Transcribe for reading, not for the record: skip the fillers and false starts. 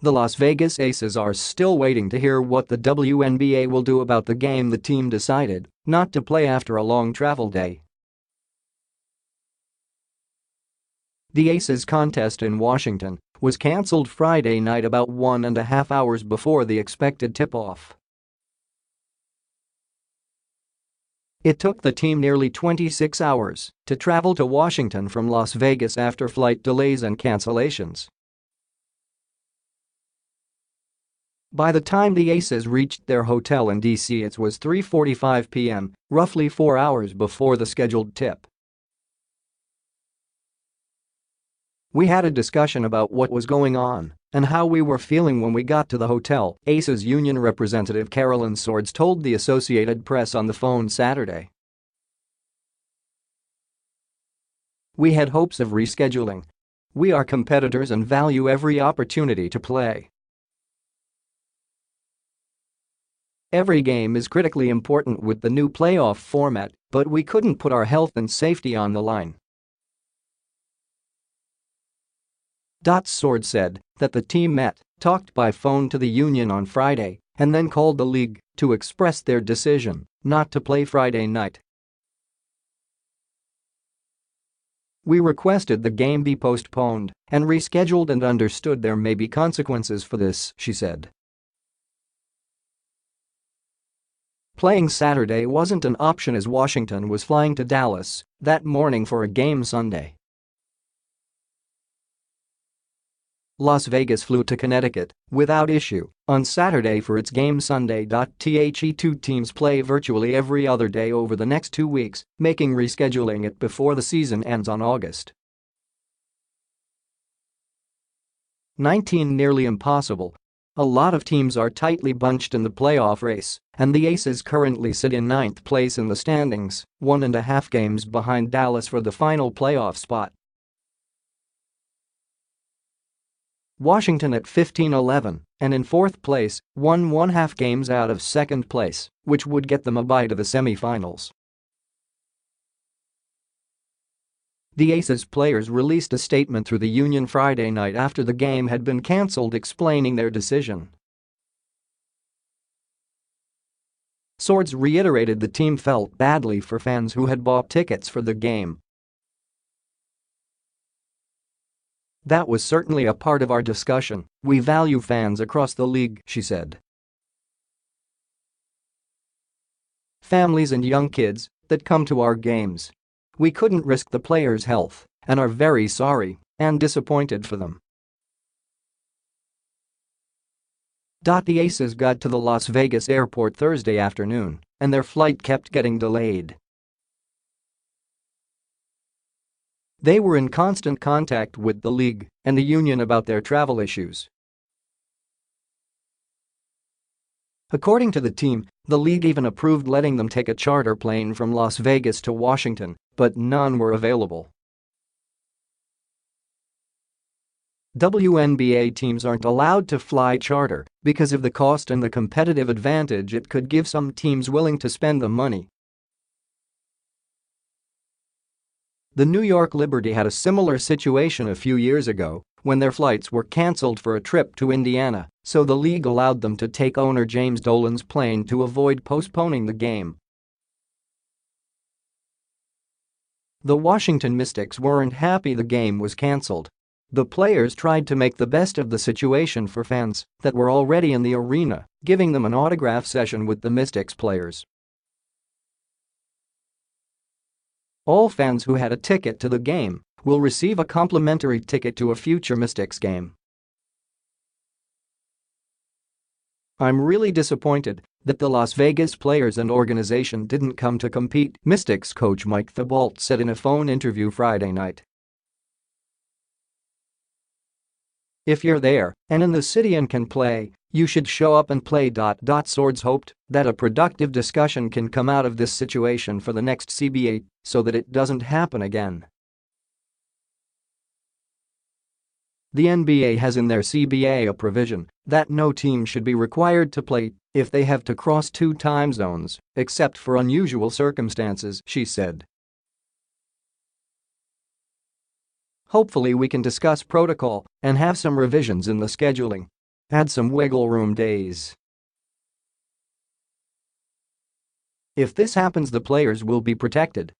The Las Vegas Aces are still waiting to hear what the WNBA will do about the game the team decided not to play after a long travel day. The Aces contest in Washington was cancelled Friday night about 1.5 hours before the expected tip-off. It took the team nearly 26 hours to travel to Washington from Las Vegas after flight delays and cancellations. By the time the Aces reached their hotel in D.C., it was 3:45 p.m., roughly 4 hours before the scheduled tip. "We had a discussion about what was going on and how we were feeling when we got to the hotel," Aces union representative Carolyn Swords told the Associated Press on the phone Saturday. "We had hopes of rescheduling. We are competitors and value every opportunity to play. Every game is critically important with the new playoff format, but we couldn't put our health and safety on the line." Swords said that the team talked by phone to the union on Friday, and then called the league to express their decision not to play Friday night. "We requested the game be postponed and rescheduled and understood there may be consequences for this," she said. Playing Saturday wasn't an option as Washington was flying to Dallas that morning for a game Sunday. Las Vegas flew to Connecticut without issue on Saturday for its game Sunday. The two teams play virtually every other day over the next 2 weeks, making rescheduling it before the season ends on August 19 nearly impossible. A lot of teams are tightly bunched in the playoff race, and the Aces currently sit in 9th place in the standings, 1.5 games behind Dallas for the final playoff spot. Washington at 15-11 and in 4th place, 1.5 games out of 2nd place, which would get them a bye to the semifinals. The Aces players released a statement through the union Friday night after the game had been cancelled explaining their decision. Swords reiterated the team felt badly for fans who had bought tickets for the game. "That was certainly a part of our discussion. We value fans across the league," she said. "Families and young kids that come to our games. We couldn't risk the players' health and are very sorry and disappointed for them." The Aces got to the Las Vegas airport Thursday afternoon, and their flight kept getting delayed. They were in constant contact with the league and the union about their travel issues. According to the team, the league even approved letting them take a charter plane from Las Vegas to Washington, but none were available. WNBA teams aren't allowed to fly charter because of the cost and the competitive advantage it could give some teams willing to spend the money. The New York Liberty had a similar situation a few years ago when their flights were cancelled for a trip to Indiana, so the league allowed them to take owner James Dolan's plane to avoid postponing the game. The Washington Mystics weren't happy the game was cancelled. The players tried to make the best of the situation for fans that were already in the arena, giving them an autograph session with the Mystics players. All fans who had a ticket to the game will receive a complimentary ticket to a future Mystics game. "I'm really disappointed that the Las Vegas players and organization didn't come to compete," Mystics coach Mike Thibault said in a phone interview Friday night. "If you're there and in the city and can play, you should show up and play." Swords hoped that a productive discussion can come out of this situation for the next CBA so that it doesn't happen again. The NBA has in their CBA a provision that no team should be required to play if they have to cross 2 time zones, except for unusual circumstances, she said. "Hopefully we can discuss protocol and have some revisions in the scheduling Had some wiggle room days. If this happens, the players will be protected